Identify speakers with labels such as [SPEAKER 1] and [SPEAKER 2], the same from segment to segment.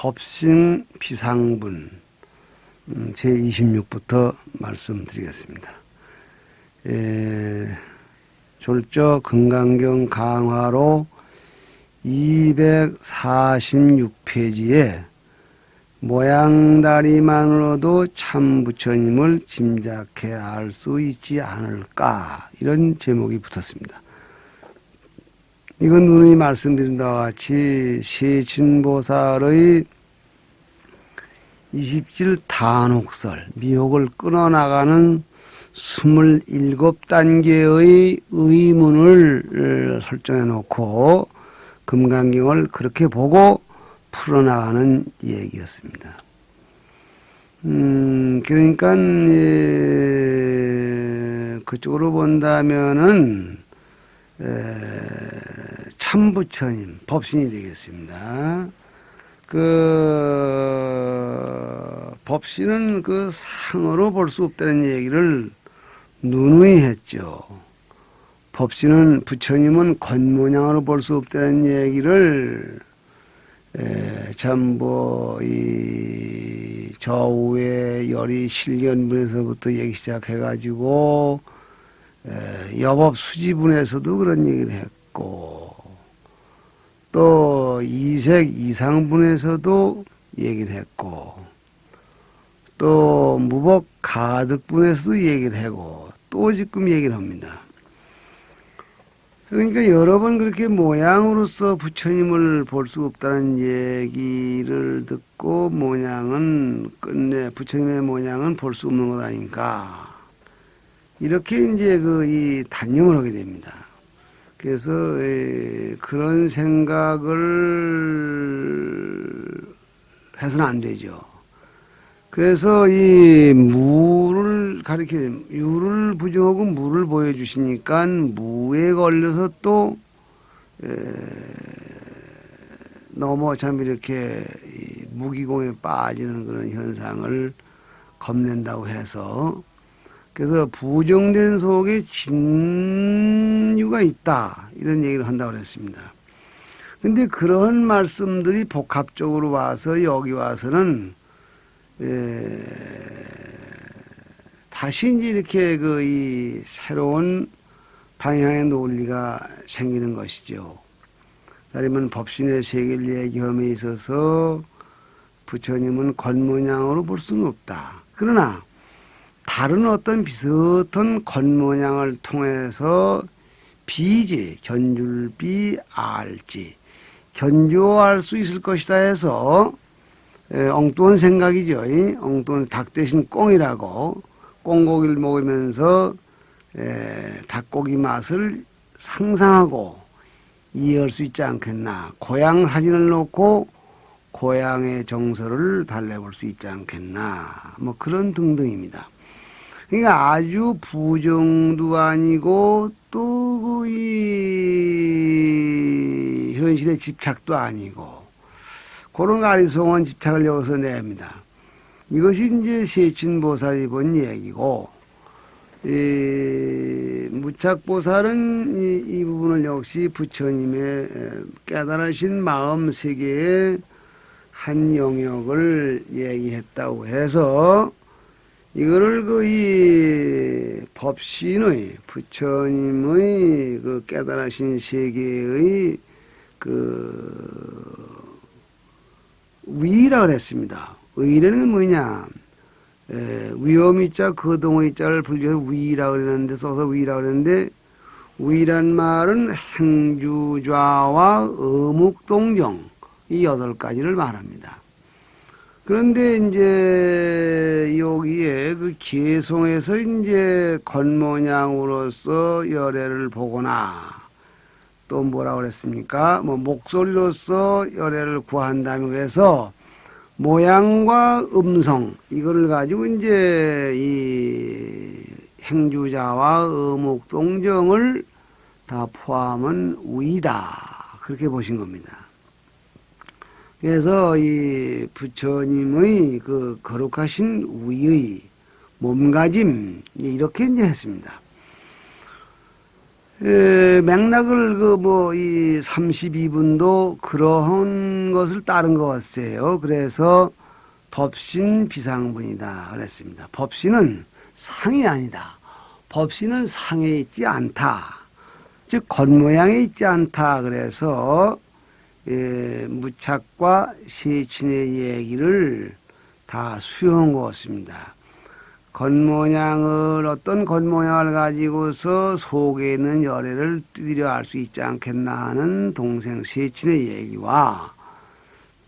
[SPEAKER 1] 법신 비상분 제26부터 말씀드리겠습니다. 졸저 금강경 강화로 246페이지에 모양다리만으로도 참 부처님을 짐작해 알 수 있지 않을까, 이런 제목이 붙었습니다. 이건 누누이 말씀드린 바와 같이 세친보살의 20질 단혹설, 미혹을 끊어나가는 27단계의 의문을 설정해 놓고 금강경을 그렇게 보고 풀어나가는 얘기였습니다. 그러니까 그쪽으로 본다면은 참부처님, 법신이 되겠습니다. 법신은 상으로 볼 수 없다는 얘기를 누누이 했죠. 법신은, 부처님은 겉모양으로 볼 수 없다는 얘기를 이 저우의 열이 실견분에서부터 얘기 시작해가지고 여법 수지분에서도 그런 얘기를 했고, 또 이색 이상분에서도 얘기를 했고, 또 무법 가득분에서도 얘기를 하고, 또 지금 얘기를 합니다. 그러니까 여러 번 그렇게 모양으로서 부처님을 볼 수 없다는 얘기를 듣고 모양은 끝내 부처님의 모양은 볼 수 없는 것 아닌가, 이렇게 이제 이 단념을 하게 됩니다. 그래서 그런 생각을 해서는 안 되죠. 그래서 이 무를 유를 부정하고 무를 보여주시니까 무에 걸려서 또 너무 참 이렇게 무기공에 빠지는 그런 현상을 겁낸다고 해서, 그래서 부정된 속에 진유가 있다, 이런 얘기를 한다고 그랬습니다. 근데 그런 말씀들이 복합적으로 와서 여기 와서는 다시 이제 이렇게 이 새로운 방향의 논리가 생기는 것이죠. 다르면 법신의 세계를 얘기함에 있어서 부처님은 겉모양으로 볼 수는 없다. 그러나 다른 어떤 비슷한 겉모양을 통해서 비지, 견줄비 알지, 견주할 수 있을 것이다 해서 엉뚱한 생각이죠. 엉뚱한 닭 대신 꽁이라고, 꽁고기를 먹으면서 닭고기 맛을 상상하고 이해할 수 있지 않겠나. 고향 사진을 놓고 고향의 정서를 달래볼 수 있지 않겠나. 뭐 그런 등등입니다. 그러니까 아주 부정도 아니고 또 이 현실의 집착도 아니고, 그런 아리송한 집착을 여기서 냅니다. 이것이 이제 세친보살이 본 얘기고, 무착보살은 이 부분을 역시 부처님의 깨달으신 마음 세계의 한 영역을 얘기했다고 해서, 이거를 이 법신의, 부처님의 깨달으신 세계의 위라고 했습니다. 위라는 뭐냐? 위험이자 거동의자를 불려서 위라고 그랬는데, 써서 위라고 그랬는데, 위란 말은 행주좌와 어묵동정, 이 8가지를 말합니다. 그런데 이제 여기에 개송에서 이제 겉모양으로서 열애를 보거나, 또 뭐라고 그랬습니까? 목소리로서 열애를 구한다면, 그래서 모양과 음성, 이거를 가지고 이제 이 행주자와 어묵동정을 다 포함한 위다, 그렇게 보신 겁니다. 그래서 이 부처님의 거룩하신 위의 몸가짐, 이렇게 이제 했습니다. 맥락을 이 32분도 그러한 것을 따른 것 같아요. 그래서 법신 비상분이다 그랬습니다. 법신은 상이 아니다. 법신은 상에 있지 않다. 즉 겉모양에 있지 않다. 그래서 무착과 세친의 얘기를 다 수용한 것 같습니다. 겉모양을 어떤 겉모양을 가지고서 속에 있는 열애를 두드려 알 수 있지 않겠나 하는 동생 세친의 얘기와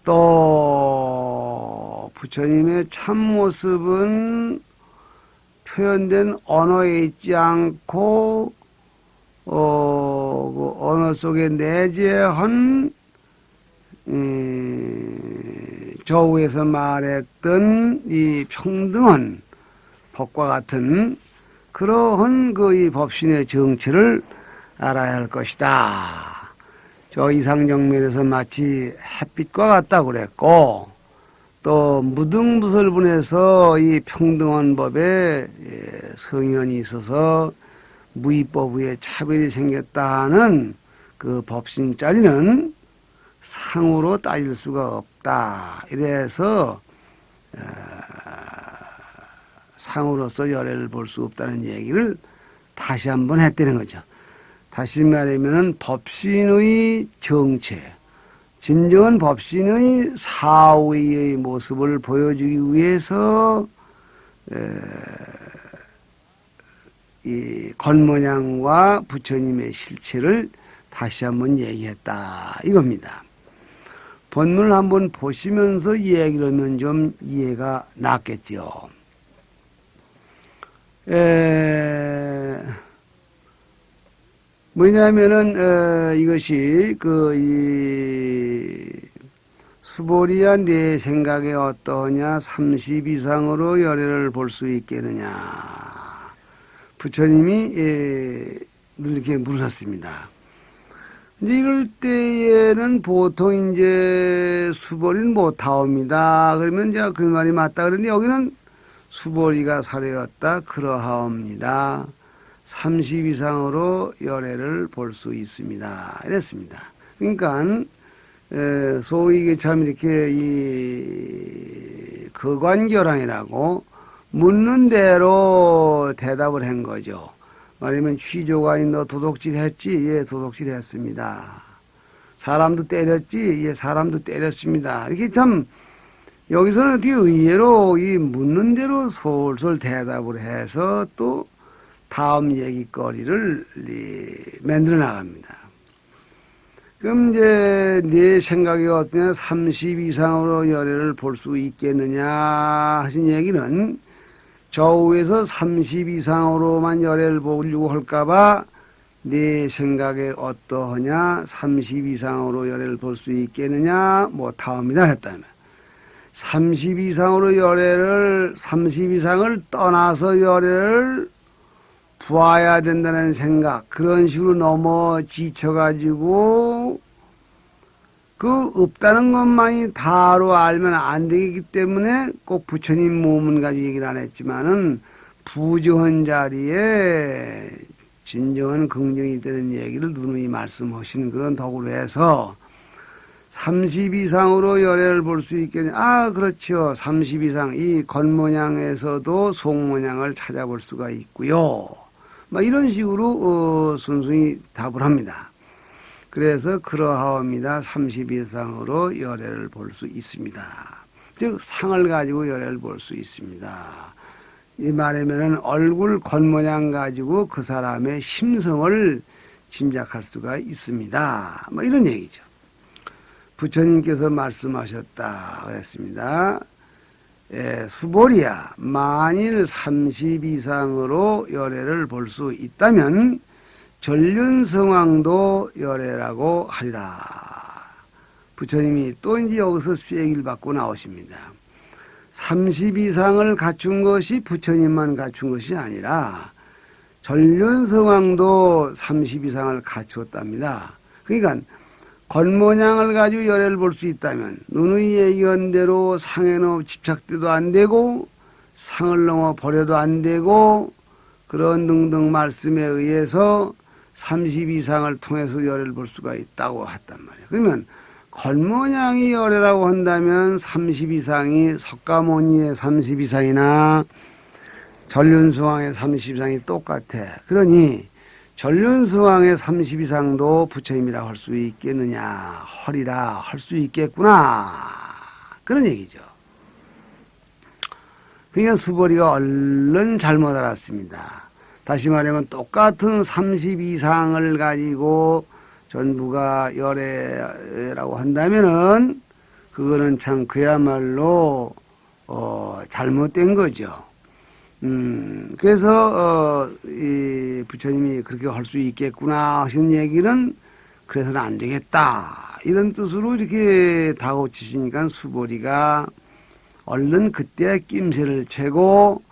[SPEAKER 1] 또 부처님의 참모습은 표현된 언어에 있지 않고 그 언어 속에 내재한 저우에서 말했던 이 평등한 법과 같은 그러한 이 법신의 정체를 알아야 할 것이다. 저 이상정면에서 마치 햇빛과 같다고 그랬고, 또 무등무설분에서 이 평등한 법에 성현이 있어서 무위법 위에 차별이 생겼다는 그 법신짜리는 상으로 따질 수가 없다. 이래서 상으로서 열애를 볼 수 없다는 얘기를 다시 한번 했다는 거죠. 다시 말하면 법신의 정체, 진정한 법신의 사후의 모습을 보여주기 위해서 이 겉모양과 부처님의 실체를 다시 한번 얘기했다 이겁니다. 본문을 한번 보시면서 얘기를 하면 좀 이해가 낫겠죠. 뭐냐면은 이것이 수보리야 내 생각에 어떠하냐 30 이상으로 열애를 볼 수 있겠느냐 부처님이 이렇게 물으셨습니다. 이제 이럴 때에는 보통 이제 수보리는 못하옵니다. 그러면 이제 그 말이 맞다 그러는데 여기는 수보리가 사례였다 그러하옵니다. 30 이상으로 열애를 볼 수 있습니다. 이랬습니다. 그러니까 소위 이게 참 이렇게 이 거관교랑이라고 묻는 대로 대답을 한 거죠. 말하면 취조가 너 도둑질 했지? 예, 도둑질 했습니다. 사람도 때렸지? 예, 사람도 때렸습니다. 이렇게 참 여기서는 어떻게 의외로 이 묻는 대로 솔솔 대답을 해서 또 다음 얘기거리를 만들어 나갑니다. 그럼 이제 내 생각이 어떠냐 30 이상으로 열애를 볼 수 있겠느냐 하신 얘기는 저우에서 30 이상으로만 열애를 보려고 할까봐 내 생각에 어떠하냐 30 이상으로 열애를 볼 수 있겠느냐 다음이다 했다면 30 이상으로 열애를 30 이상을 떠나서 열애를 보아야 된다는 생각 그런 식으로 넘어 지쳐가지고 없다는 것만이 다로 알면 안 되기 때문에 꼭 부처님 몸은 가지고 얘기를 안 했지만은 부정한 자리에 진정한 긍정이 되는 얘기를 누누이 말씀하시는 그런 덕으로 해서 30 이상으로 열애를 볼 수 있겠냐? 그렇죠. 30 이상. 이 겉모양에서도 속모양을 찾아볼 수가 있고요. 이런 식으로 순순히 답을 합니다. 그래서 그러하옵니다. 30 이상으로 열애를 볼 수 있습니다. 즉 상을 가지고 열애를 볼 수 있습니다. 이 말하면은 얼굴 겉모양 가지고 그 사람의 심성을 짐작할 수가 있습니다. 이런 얘기죠. 부처님께서 말씀하셨다 그랬습니다. 수보리야 만일 30 이상으로 열애를 볼 수 있다면 전륜성왕도 열애라고 하리라. 부처님이 또 이제 여기서 얘기를 받고 나오십니다. 30 이상을 갖춘 것이 부처님만 갖춘 것이 아니라 전륜성왕도 30 이상을 갖추었답니다. 그러니까 겉모양을 가지고 열애를 볼 수 있다면 누누이 얘기한 대로 상에는 집착돼도 안 되고 상을 넘어 버려도 안 되고 그런 등등 말씀에 의해서 30 이상을 통해서 열애를 볼 수가 있다고 했단 말이에요. 그러면 겉모양이 열애라고 한다면 30 이상이 석가모니의 30 이상이나 전륜수왕의 30 이상이 똑같아. 그러니 전륜수왕의 30 이상도 부처님이라고 할 수 있겠느냐, 허리라 할 수 있겠구나, 그런 얘기죠. 그러니까 수보리가 얼른 잘못 알았습니다. 다시 말하면 똑같은 30 이상을 가지고 전부가 열애라고 한다면은 그거는 참 그야말로 잘못된 거죠. 그래서 이 부처님이 그렇게 할 수 있겠구나 하신 얘기는 그래서는 안 되겠다 이런 뜻으로 이렇게 다고치시니까 수보리가 얼른 그때 낌새를 채고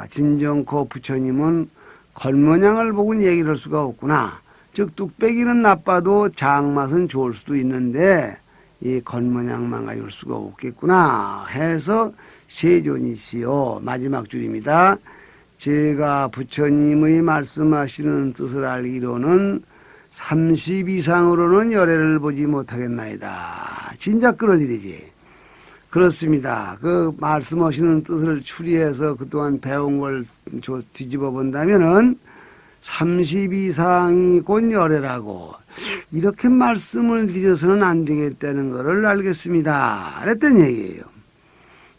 [SPEAKER 1] 진정코 부처님은 겉모양을 보고는 얘기를 할 수가 없구나. 즉 뚝배기는 나빠도 장맛은 좋을 수도 있는데 이 겉모양만 가지고 할 수가 없겠구나 해서 세존이시오. 마지막 줄입니다. 제가 부처님의 말씀하시는 뜻을 알기로는 30 이상으로는 열애를 보지 못하겠나이다. 진작 그럴 일이지. 그렇습니다. 그 말씀하시는 뜻을 추리해서 그동안 배운 걸 뒤집어 본다면은 30 이상이 곧 열애라고 이렇게 말씀을 드려서는 안 되겠다는 것을 알겠습니다. 그랬던 얘기예요.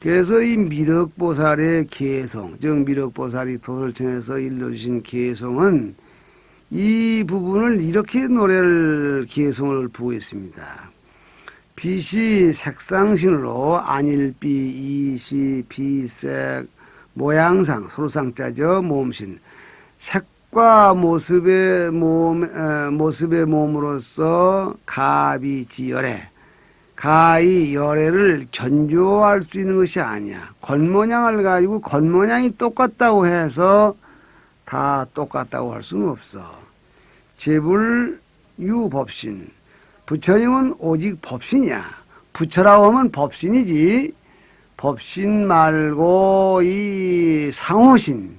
[SPEAKER 1] 그래서 이 미륵보살의 개성, 즉 미륵보살이 도솔천에서 일러주신 개성은 이 부분을 이렇게 노래를 개성을 부고 있습니다. 빛이 색상신으로 안일비, 이시, 비색, 모양상, 소로상자죠, 몸신. 색과 모습의 몸으로서 가비 지열애. 가히 열애를 견조할 수 있는 것이 아니야. 겉모양을 가지고 겉모양이 똑같다고 해서 다 똑같다고 할 수는 없어. 제불유법신. 부처님은 오직 법신이야. 부처라고 하면 법신이지. 법신 말고 이 상호신,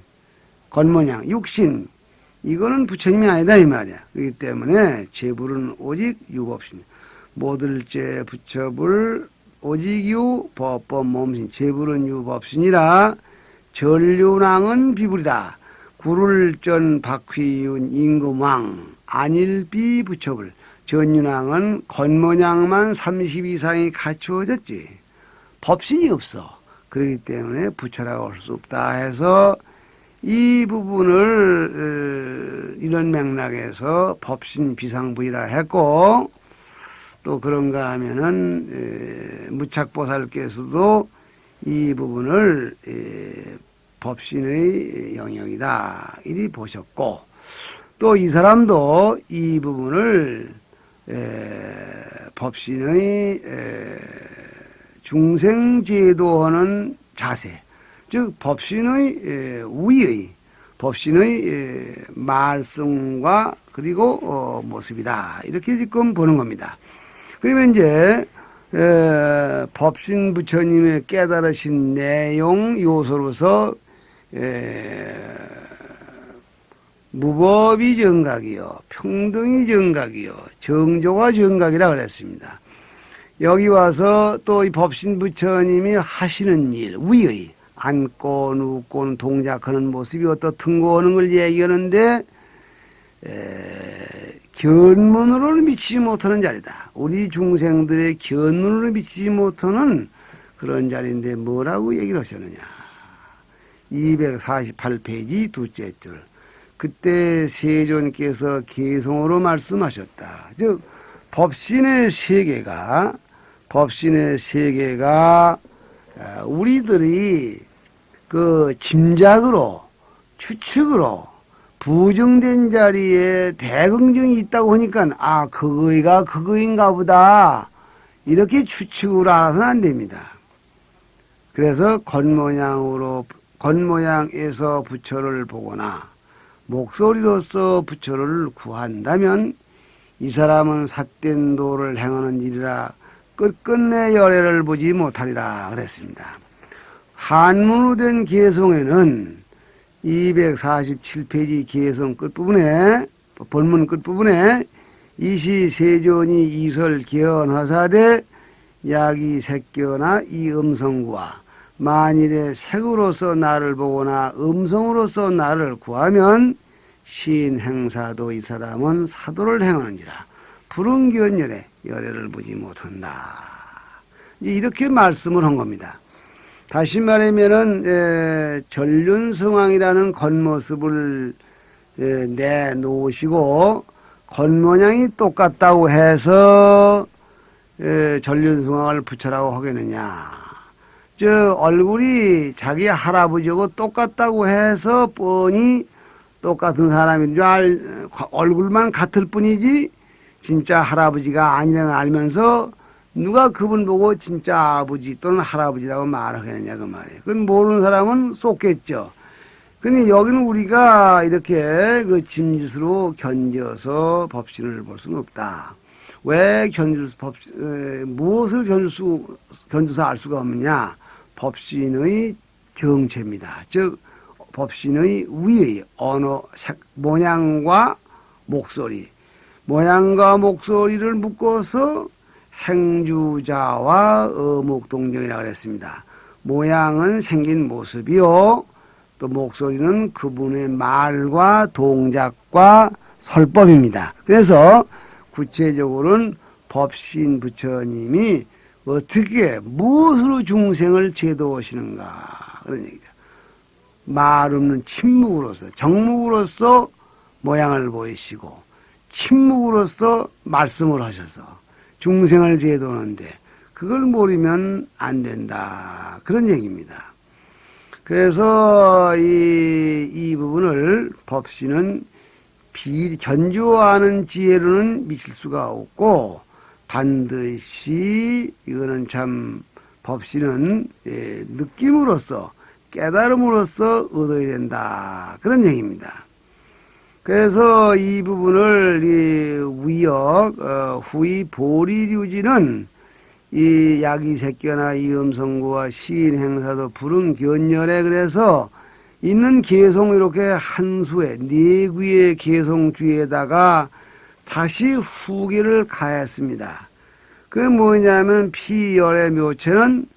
[SPEAKER 1] 겉모양, 육신, 이거는 부처님이 아니다 이 말이야. 그렇기 때문에 제불은 오직 유법신. 모들죄 부처불 오직 유 법법 몸신. 제불은 유법신이라 전륜왕은 비불이다. 구를전 박휘윤 임금왕 안일비 부처불. 전륜왕은 겉모양만 30 이상이 갖추어졌지. 법신이 없어. 그렇기 때문에 부처라고 할 수 없다 해서 이 부분을 이런 맥락에서 법신 비상부이라 했고, 또 그런가 하면은 무착보살께서도 이 부분을 법신의 영역이다 이리 보셨고, 또 이 사람도 이 부분을 법신의 중생제도하는 자세, 즉 법신의 우의, 법신의 말씀과 그리고 모습이다 이렇게 지금 보는 겁니다. 그러면 이제 법신 부처님의 깨달으신 내용 요소로서 무법이 정각이요, 평등이 정각이요, 정조가 정각이라 그랬습니다. 여기 와서 또 이 법신 부처님이 하시는 일, 위의, 앉고 눕고 동작하는 모습이 어떻든 거 하는 걸 얘기하는데 견문으로는 미치지 못하는 자리다. 우리 중생들의 견문으로 미치지 못하는 그런 자리인데 뭐라고 얘기를 하셨느냐. 248페이지 둘째 줄. 그때 세존께서 개성으로 말씀하셨다. 즉 법신의 세계가 우리들이 그 짐작으로 추측으로 부정된 자리에 대긍정이 있다고 하니까 그거가 그거인가 보다 이렇게 추측으로 알아서는 안 됩니다. 그래서 겉모양에서 부처를 보거나 목소리로서 부처를 구한다면 이 사람은 삿된 도를 행하는 일이라 끝끝내 열애를 보지 못하리라 그랬습니다. 한문으로 된 개성에는 247페이지 개성 끝부분에 본문 끝부분에 이시세존이 이설 개헌하사대 야기 색견나 이 음성구와 만일에 색으로서 나를 보거나 음성으로서 나를 구하면 시인 행사도 이 사람은 사도를 행하는지라 불응견열에 열애를 보지 못한다. 이렇게 말씀을 한 겁니다. 다시 말하면은 전륜성왕이라는 겉모습을 내놓으시고 겉모양이 똑같다고 해서 전륜성왕을 붙여라고 하겠느냐. 얼굴이 자기 할아버지하고 똑같다고 해서 뻔히 똑같은 사람인 줄 얼굴만 같을 뿐이지 진짜 할아버지가 아니라는 알면서 누가 그분 보고 진짜 아버지 또는 할아버지라고 말하겠느냐 그 말이에요. 그건 모르는 사람은 쏟겠죠. 근데 여기는 우리가 이렇게 그 짐짓으로 견뎌서 법신을 볼 수는 없다. 왜 무엇을 견뎌서 알 수가 없느냐? 법신의 정체입니다. 즉 법신의 위의 언어, 모양과 목소리, 모양과 목소리를 묶어서 행주자와 어목동정이라고 그랬습니다. 모양은 생긴 모습이요. 또 목소리는 그분의 말과 동작과 설법입니다. 그래서 구체적으로는 법신 부처님이 어떻게 무엇으로 중생을 제도하시는가 그런 얘기죠. 말 없는 침묵으로서 정묵으로서 모양을 보이시고 침묵으로서 말씀을 하셔서 중생을 제도하는데 그걸 모르면 안 된다 그런 얘기입니다. 그래서 이 부분을 법신은 견주하는 지혜로는 미칠 수가 없고 반드시 이거는 참 법신은 느낌으로써 깨달음으로써 얻어야 된다 그런 얘기입니다. 그래서 이 부분을 후이 보리류지는 이 야기색견나 이음성구와 시인행사도 불응견열에 그래서 있는 개송 이렇게 한 수에 네 귀의 개송 뒤에다가 다시 후기를 가했습니다. 그게 뭐냐면 피열의 묘체는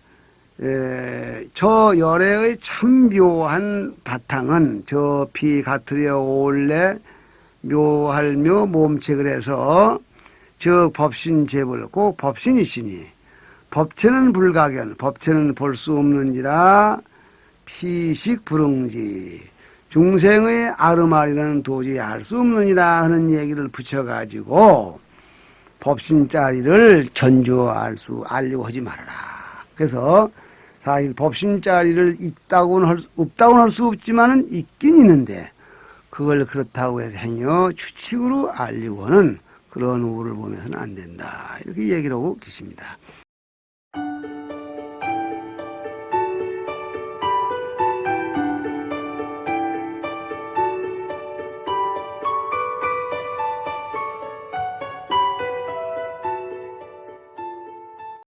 [SPEAKER 1] 저 열애의 참 묘한 바탕은 저 피 가트려 올래 묘할묘 몸체 그래서 저 법신 제불 꼭 법신이시니 법체는 불가견 법체는 볼 수 없는지라 피식 불응지 중생의 아르마리는 도저히 알 수 없느니라 하는 얘기를 붙여가지고 법신짜리를 알려고 하지 말아라. 그래서 사실 법신짜리를 없다고는 할 수 없지만은 있긴 있는데 그걸 그렇다고 해서 행여 추측으로 알려고 하는 그런 우를 보면서는 안 된다. 이렇게 얘기를 하고 계십니다.